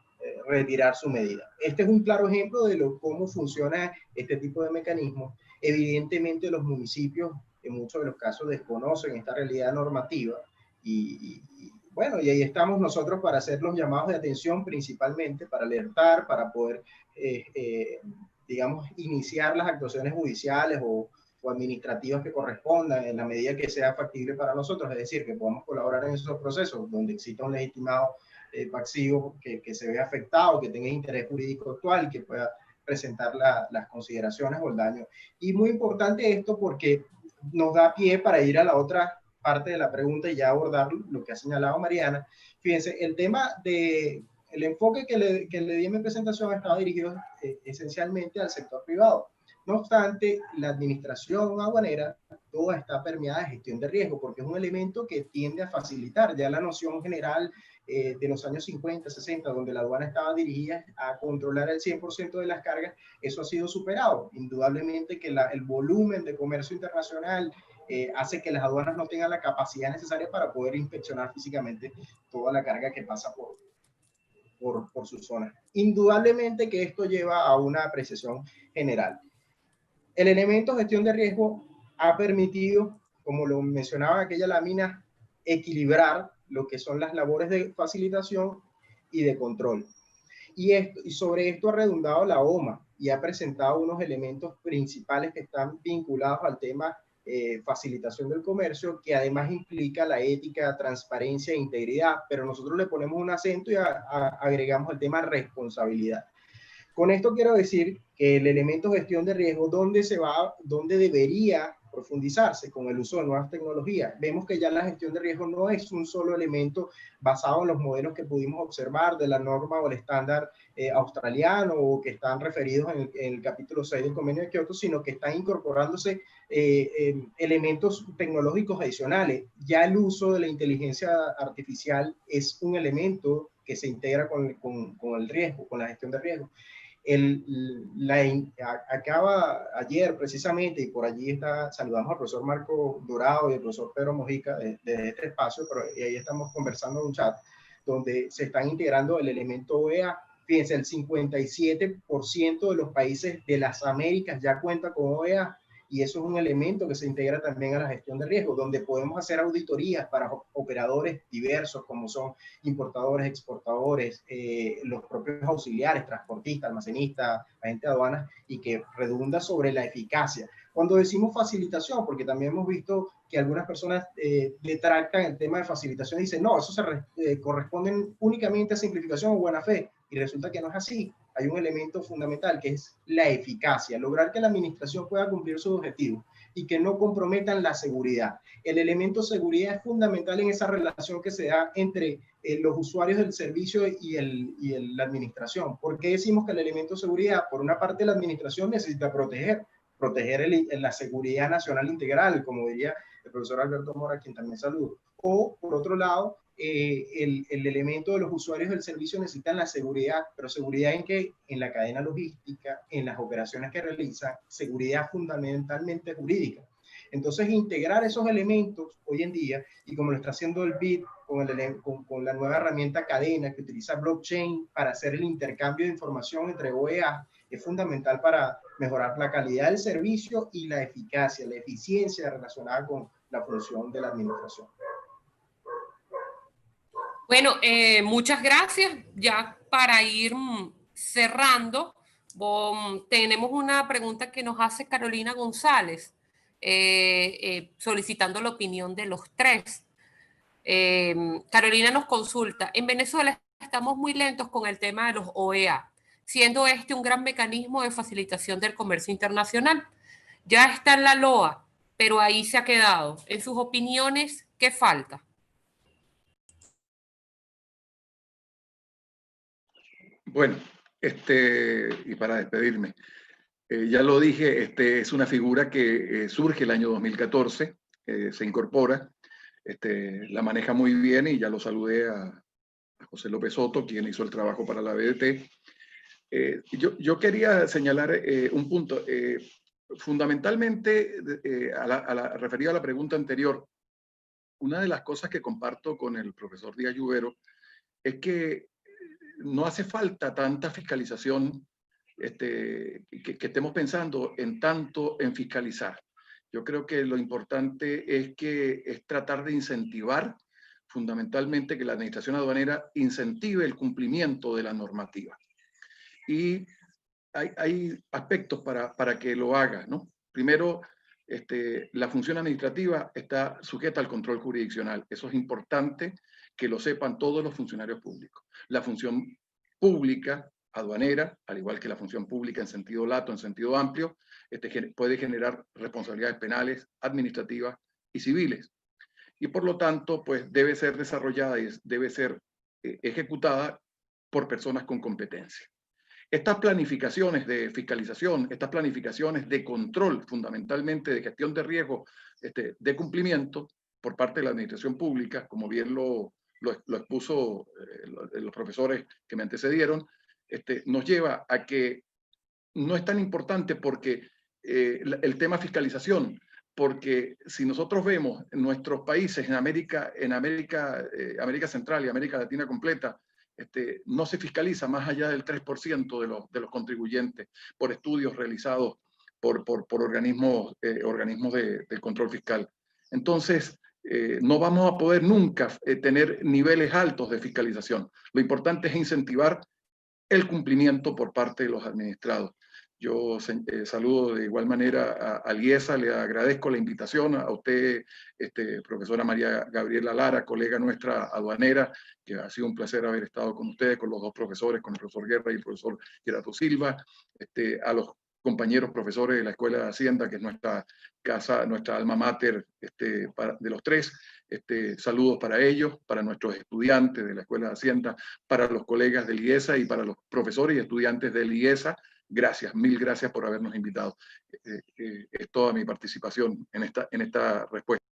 retirar su medida. Este es un claro ejemplo de cómo funciona este tipo de mecanismos. Evidentemente los municipios en muchos de los casos desconocen esta realidad normativa bueno, y ahí estamos nosotros para hacer los llamados de atención, principalmente para alertar, para poder digamos, iniciar las actuaciones judiciales o administrativas que correspondan en la medida que sea factible para nosotros, es decir, que podamos colaborar en esos procesos donde exista un legitimado pasivo que se vea afectado, que tenga interés jurídico actual y que pueda presentar las consideraciones o el daño. Y muy importante esto porque nos da pie para ir a la otra parte de la pregunta y ya abordar lo que ha señalado Mariana. Fíjense, el enfoque que le di en mi presentación estaba dirigido esencialmente al sector privado. No obstante, la administración aduanera toda está permeada de gestión de riesgo, porque es un elemento que tiende a facilitar ya la noción general de los años 50, 60, donde la aduana estaba dirigida a controlar el 100% de las cargas. Eso ha sido superado. Indudablemente que el volumen de comercio internacional hace que las aduanas no tengan la capacidad necesaria para poder inspeccionar físicamente toda la carga que pasa por su zona. Indudablemente que esto lleva a una apreciación general. El elemento gestión de riesgo ha permitido, como lo mencionaba aquella lámina, equilibrar lo que son las labores de facilitación y de control. Y sobre esto ha redundado la OMA y ha presentado unos elementos principales que están vinculados al tema facilitación del comercio, que además implica la ética, transparencia e integridad, pero nosotros le ponemos un acento y agregamos el tema responsabilidad. Con esto quiero decir que el elemento gestión de riesgo, ¿dónde debería profundizarse con el uso de nuevas tecnologías. Vemos que ya la gestión de riesgo no es un solo elemento basado en los modelos que pudimos observar de la norma o el estándar australiano o que están referidos en el capítulo 6 del Convenio de Kioto, sino que están incorporándose elementos tecnológicos adicionales. Ya el uso de la inteligencia artificial es un elemento que se integra con el riesgo, con la gestión de riesgo. Acaba ayer precisamente, y por allí saludamos al profesor Marco Dorado y al profesor Pedro Mojica de este espacio, pero ahí estamos conversando en un chat donde se están integrando el elemento OEA. Fíjense, el 57% de los países de las Américas ya cuenta con OEA, y eso es un elemento que se integra también a la gestión de riesgo, donde podemos hacer auditorías para operadores diversos, como son importadores, exportadores, los propios auxiliares, transportistas, almacenistas, agentes de aduanas, y que redunda sobre la eficacia. Cuando decimos facilitación, porque también hemos visto que algunas personas detractan el tema de facilitación y dicen, no, eso corresponde únicamente a simplificación o buena fe, y resulta que no es así. Hay un elemento fundamental que es la eficacia, lograr que la administración pueda cumplir sus objetivos y que no comprometan la seguridad. El elemento seguridad es fundamental en esa relación que se da entre los usuarios del servicio y la administración. ¿Por qué decimos que el elemento seguridad? Por una parte, la administración necesita proteger la seguridad nacional integral, como diría el profesor Alberto Mora, a quien también saludo. O, por otro lado, el elemento de los usuarios del servicio necesitan la seguridad, pero seguridad en que en la cadena logística, en las operaciones que realizan, seguridad fundamentalmente jurídica. Entonces, integrar esos elementos hoy en día, y como lo está haciendo el BID con la nueva herramienta cadena que utiliza blockchain para hacer el intercambio de información entre OEA, es fundamental para mejorar la calidad del servicio y la eficacia, la eficiencia relacionada con la función de la administración. Bueno, muchas gracias. Ya para ir cerrando, tenemos una pregunta que nos hace Carolina González, solicitando la opinión de los tres. Carolina nos consulta, en Venezuela estamos muy lentos con el tema de los OEA, siendo este un gran mecanismo de facilitación del comercio internacional. Ya está en la LOA, pero ahí se ha quedado. En sus opiniones, ¿qué falta? Bueno, y para despedirme, ya lo dije, es una figura que surge el año 2014, se incorpora, la maneja muy bien y ya lo saludé a José López Soto, quien hizo el trabajo para la BDT. Yo quería señalar un punto. Fundamentalmente, referido a la pregunta anterior, una de las cosas que comparto con el profesor Díaz Lluvero es que no hace falta tanta fiscalización que estemos pensando tanto en fiscalizar. Yo creo que lo importante es tratar de incentivar, fundamentalmente, que la administración aduanera incentive el cumplimiento de la normativa. Y hay aspectos para que lo haga, ¿no? Primero, la función administrativa está sujeta al control jurisdiccional. Eso es importante que lo sepan todos los funcionarios públicos. La función pública aduanera, al igual que la función pública en sentido lato, en sentido amplio, puede generar responsabilidades penales, administrativas y civiles. Y por lo tanto, pues debe ser desarrollada y debe ser ejecutada por personas con competencia. Estas planificaciones de fiscalización, estas planificaciones de control, fundamentalmente de gestión de riesgo, de cumplimiento por parte de la administración pública, como bien lo expuso los profesores que me antecedieron, nos lleva a que no es tan importante porque el tema fiscalización, porque si nosotros vemos en nuestros países, en América Central y América Latina completa, no se fiscaliza más allá del 3% de los contribuyentes por estudios realizados por organismos de control fiscal. Entonces, no vamos a poder nunca tener niveles altos de fiscalización. Lo importante es incentivar el cumplimiento por parte de los administrados. Yo saludo de igual manera a Liesa, le agradezco la invitación a usted, profesora María Gabriela Lara, colega nuestra aduanera, que ha sido un placer haber estado con ustedes, con los dos profesores, con el profesor Guerra y el profesor Gerardo Silva, a los compañeros profesores de la Escuela de Hacienda, que es nuestra casa, nuestra alma mater de los tres. Saludos para ellos, para nuestros estudiantes de la Escuela de Hacienda, para los colegas del IESA y para los profesores y estudiantes del IESA. Gracias, mil gracias por habernos invitado. Es toda mi participación en esta respuesta.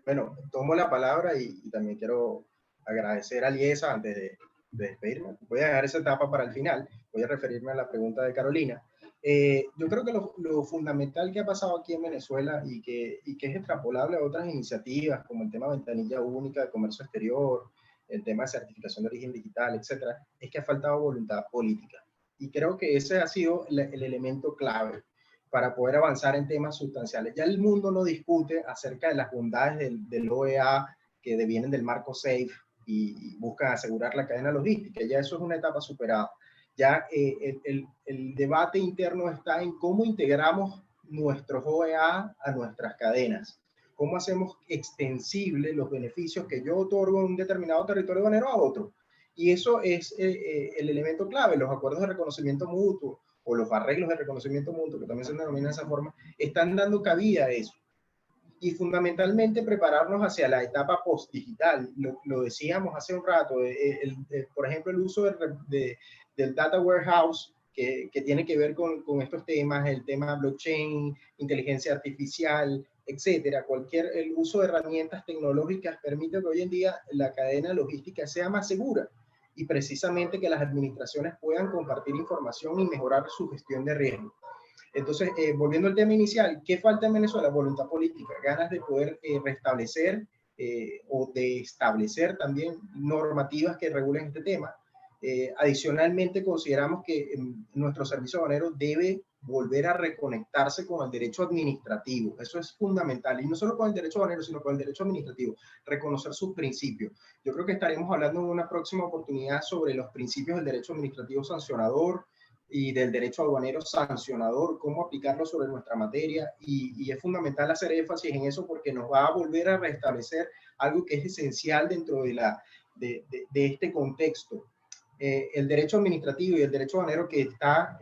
Bueno, tomo la palabra y también quiero agradecer a Liesa antes de despedirme. Voy a dejar esa etapa para el final. Voy a referirme a la pregunta de Carolina. Yo creo que lo fundamental que ha pasado aquí en Venezuela y que es extrapolable a otras iniciativas, como el tema ventanilla única de comercio exterior, el tema de certificación de origen digital, etcétera, es que ha faltado voluntad política. Y creo que ese ha sido el elemento clave para poder avanzar en temas sustanciales. Ya el mundo no discute acerca de las bondades del OEA que devienen del marco SAFE y buscan asegurar la cadena logística. Ya eso es una etapa superada. Ya el debate interno está en cómo integramos nuestros OEA a nuestras cadenas. Cómo hacemos extensible los beneficios que yo otorgo en un determinado territorio aduanero a otro. Y eso es el elemento clave, los acuerdos de reconocimiento mutuo, o los arreglos de reconocimiento mutuo, que también se denomina de esa forma, están dando cabida a eso. Y fundamentalmente prepararnos hacia la etapa post-digital. Lo decíamos hace un rato, por ejemplo, el uso del data warehouse, que tiene que ver con estos temas, el tema blockchain, inteligencia artificial, etcétera. El uso de herramientas tecnológicas permite que hoy en día la cadena logística sea más segura y precisamente que las administraciones puedan compartir información y mejorar su gestión de riesgo. Entonces, volviendo al tema inicial, ¿qué falta en Venezuela? Voluntad política, ganas de poder restablecer o de establecer también normativas que regulen este tema. Adicionalmente, consideramos que nuestro servicio aduanero debe volver a reconectarse con el derecho administrativo. Eso es fundamental. Y no solo con el derecho aduanero, sino con el derecho administrativo. Reconocer sus principios. Yo creo que estaremos hablando en una próxima oportunidad sobre los principios del derecho administrativo sancionador y del derecho aduanero sancionador, cómo aplicarlo sobre nuestra materia. Y es fundamental hacer énfasis en eso porque nos va a volver a restablecer algo que es esencial dentro de este contexto. El derecho administrativo y el derecho aduanero que está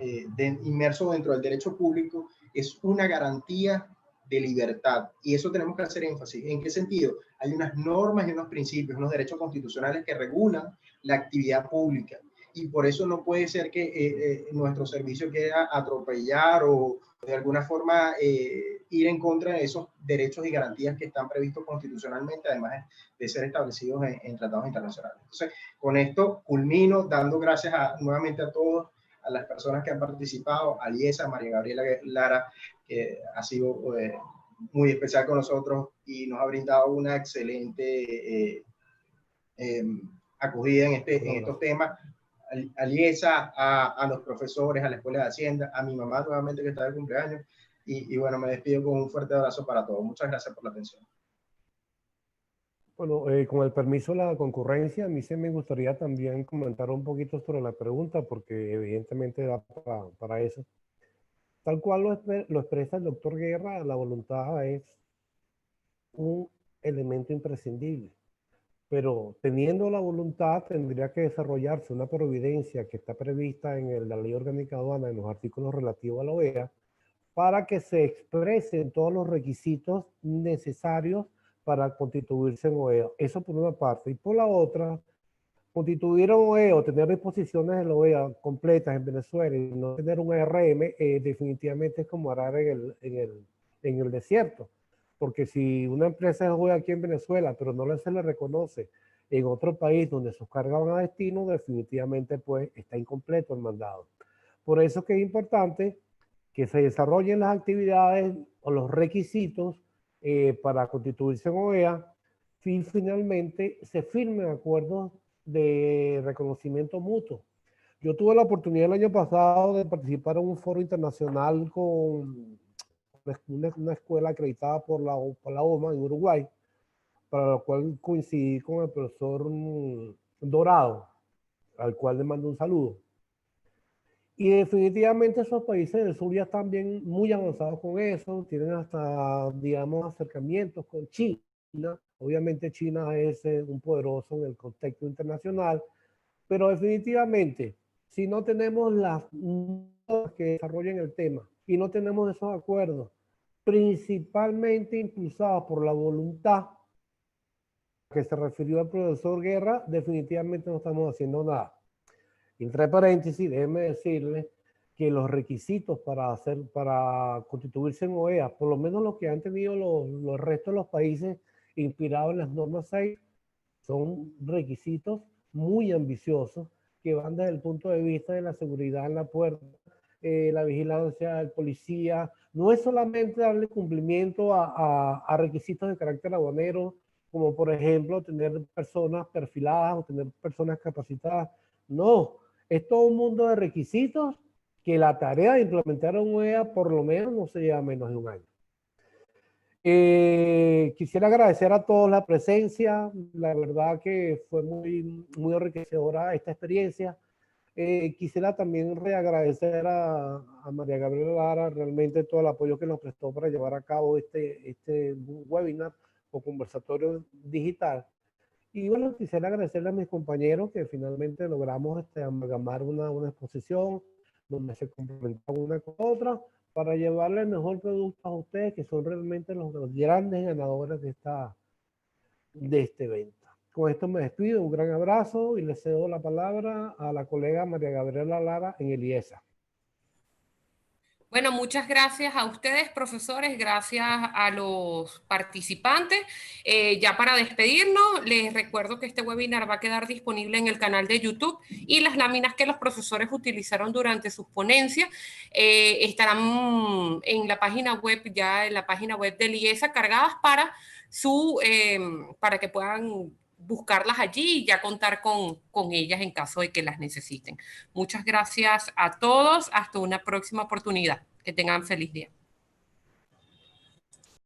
inmerso dentro del derecho público es una garantía de libertad y eso tenemos que hacer énfasis. ¿En qué sentido? Hay unas normas y unos principios, unos derechos constitucionales que regulan la actividad pública y por eso no puede ser que nuestro servicio quiera atropellar o de alguna forma ir en contra de esos derechos y garantías que están previstos constitucionalmente, además de ser establecidos en tratados internacionales. Entonces, con esto culmino dando gracias nuevamente a todos, a las personas que han participado, a Liesa, a María Gabriela Lara, que ha sido muy especial con nosotros y nos ha brindado una excelente acogida en estos temas. A Liesa, a los profesores, a la Escuela de Hacienda, a mi mamá nuevamente que está de cumpleaños y bueno, me despido con un fuerte abrazo para todos. Muchas gracias por la atención. Bueno, con el permiso de la concurrencia, a mí sí me gustaría también comentar un poquito sobre la pregunta, porque evidentemente da para eso. Tal cual lo expresa el doctor Guerra, la voluntad es un elemento imprescindible. Pero teniendo la voluntad, tendría que desarrollarse una providencia que está prevista en la Ley Orgánica de Aduana, en los artículos relativos a la OEA, para que se expresen todos los requisitos necesarios para constituirse en OEA. Eso por una parte. Y por la otra, constituir un OEA o tener disposiciones de la OEA completas en Venezuela y no tener un ARM, definitivamente es como arar en el desierto. Porque si una empresa es OEA aquí en Venezuela, pero no se le reconoce en otro país donde sus cargas van a destino, definitivamente pues está incompleto el mandado. Por eso es que es importante que se desarrollen las actividades o los requisitos para constituirse en OEA y finalmente se firmen acuerdos de reconocimiento mutuo. Yo tuve la oportunidad el año pasado de participar en un foro internacional con una escuela acreditada por la OMA en Uruguay, para lo cual coincidí con el profesor Dorado, al cual le mando un saludo. Y definitivamente esos países del sur ya están bien muy avanzados con eso, tienen hasta, digamos, acercamientos con Chile. China. Obviamente China es un poderoso en el contexto internacional, pero definitivamente, si no tenemos las que desarrollen el tema y no tenemos esos acuerdos, principalmente impulsados por la voluntad que se refirió el profesor Guerra, definitivamente no estamos haciendo nada. Entre paréntesis, déjeme decirle que los requisitos para constituirse en OEA, por lo menos los que han tenido los restos de los países inspirados en las normas 6, son requisitos muy ambiciosos que van desde el punto de vista de la seguridad en la puerta, la vigilancia del policía. No es solamente darle cumplimiento a requisitos de carácter aduanero, como por ejemplo tener personas perfiladas o tener personas capacitadas. No, es todo un mundo de requisitos que la tarea de implementar un OEA por lo menos no se lleva menos de un año. Quisiera agradecer a todos la presencia. La verdad que fue muy enriquecedora esta experiencia. Quisiera también reagradecer a María Gabriela Lara realmente todo el apoyo que nos prestó para llevar a cabo este webinar o conversatorio digital. Y bueno, quisiera agradecerle a mis compañeros que finalmente logramos amalgamar una exposición donde se complementaban una con otra para llevarle el mejor producto a ustedes, que son realmente los grandes ganadores de este evento. Con esto me despido, un gran abrazo y le cedo la palabra a la colega María Gabriela Lara en el IESA. Bueno, muchas gracias a ustedes, profesores, gracias a los participantes. Ya para despedirnos, les recuerdo que este webinar va a quedar disponible en el canal de YouTube y las láminas que los profesores utilizaron durante sus ponencias estarán en la página web, ya en la página web del IESA, cargadas para que puedan buscarlas allí y ya contar con ellas en caso de que las necesiten. Muchas gracias a todos. Hasta una próxima oportunidad. Que tengan feliz día.